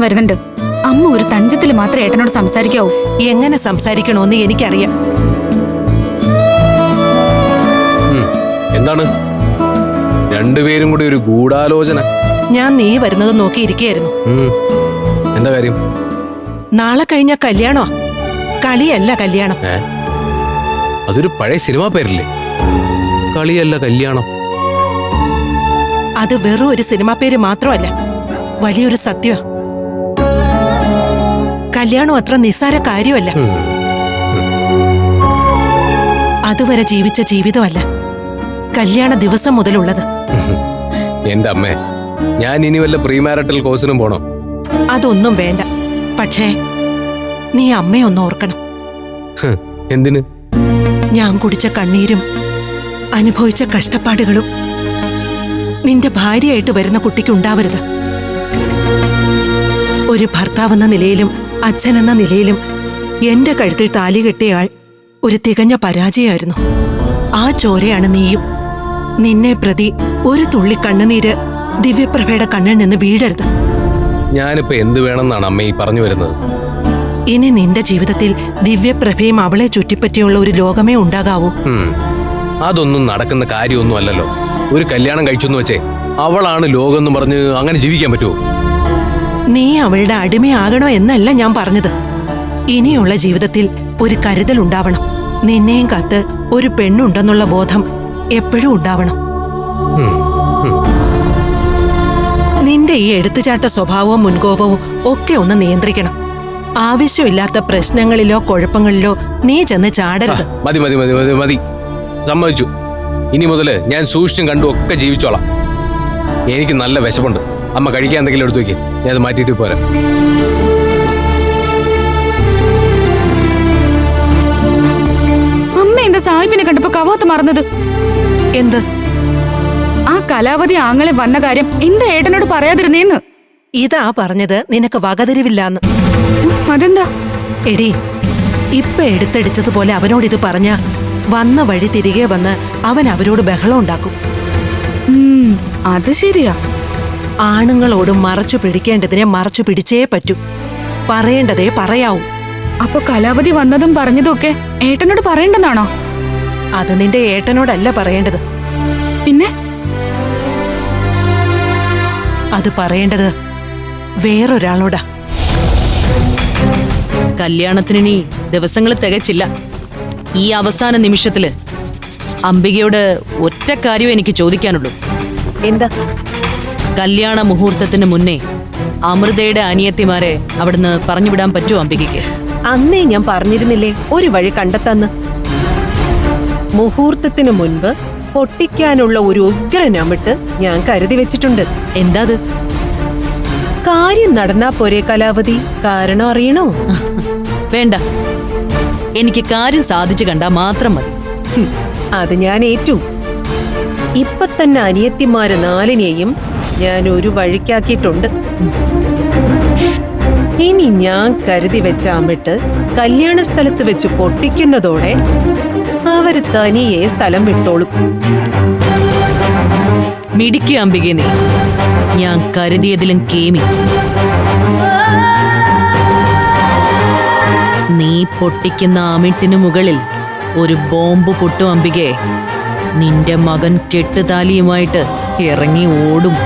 ദേഷ്യം വരുന്നുണ്ട്. അമ്മ ഒരു തഞ്ചത്തിൽ മാത്രമേ ഏട്ടനോട് സംസാരിക്കാവൂ. എങ്ങനെ സംസാരിക്കണോന്ന് എനിക്കറിയാം. എന്താണ് രണ്ടുപേരും കൂടി ഒരു ഗൂഢാലോചന? ഞാൻ നീ വരുന്നത് നോക്കിയിരിക്കുകയായിരുന്നു. എന്താ കാര്യം? നാളെ കഴിഞ്ഞ കല്യാണോ? കളിയല്ല കല്യാണം. അതൊരു പഴയ സിനിമാ പേരില്ലേ? കളിയല്ല കല്യാണം. അത് വെറും ഒരു സിനിമാ പേര് മാത്രമല്ല, വലിയൊരു സത്യ. കല്യാണം അത്ര നിസ്സാര കാര്യമല്ല. അതുവരെ ജീവിച്ച ജീവിതമല്ല കല്യാണ ദിവസം മുതലുള്ളത്. എന്റെ അമ്മേ, ഞാൻ ഇനി വല്ല പ്രീമാരിറ്റൽ കോഴ്സിനും പോണോ? അതൊന്നും വേണ്ട. പക്ഷേ നീ അമ്മയൊന്ന് ഓർക്കണം. എന്തിന്? ഞാൻ കുടിച്ച കണ്ണീരും അനുഭവിച്ച കഷ്ടപ്പാടുകളും നിന്റെ ഭാര്യയായിട്ട് വരുന്ന കുട്ടിക്ക് ഉണ്ടാവരുത്. ഒരു ഭർത്താവെന്ന നിലയിലും അച്ഛനെന്ന നിലയിലും എന്റെ കഴുത്തിൽ താലി കെട്ടിയയാൾ ഒരു തികഞ്ഞ പരാജയമായിരുന്നു. ആ ചോരയാണ് നീയും. നിന്നെ പ്രതി ഒരു തുള്ളി കണ്ണുനീര് ദിവ്യപ്രഭയുടെ കണ്ണിൽ നിന്ന് വീഴരുത്. ഞാനിപ്പോ എന്ത് വേണമെന്നാണ് അമ്മ ഈ പറഞ്ഞു വരുന്നത്? ഇനി നിന്റെ ജീവിതത്തിൽ ദിവ്യപ്രഭയും അവളെ ചുറ്റിപ്പറ്റിയുള്ള ഒരു ലോകമേ ഉണ്ടാകാവൂ. അതൊന്നും നടക്കുന്ന കാര്യമൊന്നും അല്ലല്ലോ. ഒരു കല്യാണം കഴിച്ചെന്ന് വെച്ചേ അവളാണ് ലോകം എന്ന് പറഞ്ഞ് അങ്ങനെ ജീവിക്കാൻ പറ്റുമോ? നീ അവളുടെ അടിമയാകണോ എന്നല്ല ഞാൻ പറഞ്ഞത്. ഇനിയുള്ള ജീവിതത്തിൽ ഒരു കരുതൽ ഉണ്ടാവണം. നിന്നെയും കാത്ത് ഒരു പെണ്ണുണ്ടെന്നുള്ള ബോധം എപ്പോഴും ഉണ്ടാവണം. നിന്റെ ഈ എടുത്തുചാട്ട സ്വഭാവവും മുൻകോപവും ഒക്കെ ഒന്ന് നിയന്ത്രിക്കണം. ആവശ്യമില്ലാത്ത പ്രശ്നങ്ങളിലോ കുഴപ്പങ്ങളിലോ നീ ചെന്ന് ചാടരുത്. മതി മതി മതി മതി മതി, സമ്മതിച്ചു. ഇനി മുതല് ഞാൻ സൂക്ഷിച്ചും കണ്ടും ഒക്കെ ജീവിച്ചോളാം. എനിക്ക് നല്ല വിശപ്പുണ്ട്. അമ്മ കഴിക്കാൻ എന്തെങ്കിലും എടുത്തു വയ്ക്ക്, ഞാൻ അത് മാറ്റിയിട്ട് പോരാ. അമ്മ എന്താ സാഹിബിനെ കണ്ടപ്പോ കവാത്ത് മറന്നത്? എന്ത്? ആ കലാവതി ആങ്ങളെ വന്ന കാര്യം എന്താ ഏട്ടനോട് പറയാതിരുന്നേന്ന്? ഇതാ പറഞ്ഞത് നിനക്ക് വകതിരിവില്ലാന്ന്. അതെന്താ? എടി, ഇപ്പൊ എടുത്തടിച്ചതുപോലെ അവനോട് ഇത് പറഞ്ഞ വന്ന വഴി തിരികെ വന്ന് അവൻ അവരോട് ബഹളം ഉണ്ടാക്കും. അത് ശരിയാ. ആണുങ്ങളോട് മറച്ചു പിടിക്കേണ്ടതിനെ മറച്ചു പിടിച്ചേ പറ്റൂ. പറയേണ്ടതേ പറയാവൂ. അപ്പൊ കലാവതി വന്നതും പറഞ്ഞതും ഒക്കെ ഏട്ടനോട് പറയേണ്ടെന്നാണോ? അത് നിന്റെ ഏട്ടനോടല്ല പറയേണ്ടത്. പിന്നെ അത് പറയേണ്ടത് വേറൊരാളോടാ. കല്യാണത്തിനി ദിവസങ്ങൾ തികച്ചില്ല. ഈ അവസാന നിമിഷത്തില് അംബികയോട് ഒറ്റ കാര്യം എനിക്ക് ചോദിക്കാനുള്ളൂ. എന്താ? കല്യാണ മുഹൂർത്തത്തിന് മുന്നേ അമൃതയുടെ അനിയത്തിമാരെ അവിടുന്ന് പറഞ്ഞുവിടാൻ പറ്റുമോ അംബികയ്ക്ക്? അന്നേ ഞാൻ പറഞ്ഞിരുന്നില്ലേ ഒരു വഴി കണ്ടെത്താന്ന്. മുഹൂർത്തത്തിന് മുൻപ് പൊട്ടിക്കാനുള്ള ഒരു ഉഗ്രനമിട്ട് ഞാൻ കരുതി വെച്ചിട്ടുണ്ട്. എന്താ അത്? കാര്യം നടന്നാ പോരെ കലാവതി? കാരണം അറിയണോ? വേണ്ട, എനിക്ക് കാര്യം സാധിച്ചു കണ്ടാ മാത്രം മതി. അത് ഞാൻ ഏറ്റു. ഇപ്പൊ തന്നെ അനിയത്തിമാര് 4നെയും ഞാൻ ഒരു വഴിക്കാക്കിയിട്ടുണ്ട്. ഇനി ഞാൻ കരുതി വെച്ച അമിട്ട് കല്യാണ സ്ഥലത്ത് വെച്ച് പൊട്ടിക്കുന്നതോടെ അവര് തനിയെ സ്ഥലം വിട്ടോളും. മിടുക്കി അംബികെ നീ. ഞാൻ കരുതിയതിലും കേമി. നീ പൊട്ടിക്കുന്ന അമിട്ടിനു മുകളിൽ ഒരു ബോംബ് പൊട്ടും അംബികെ. നിന്റെ മകൻ കെട്ടുതാലിയുമായിട്ട് ഇറങ്ങി ഓടും.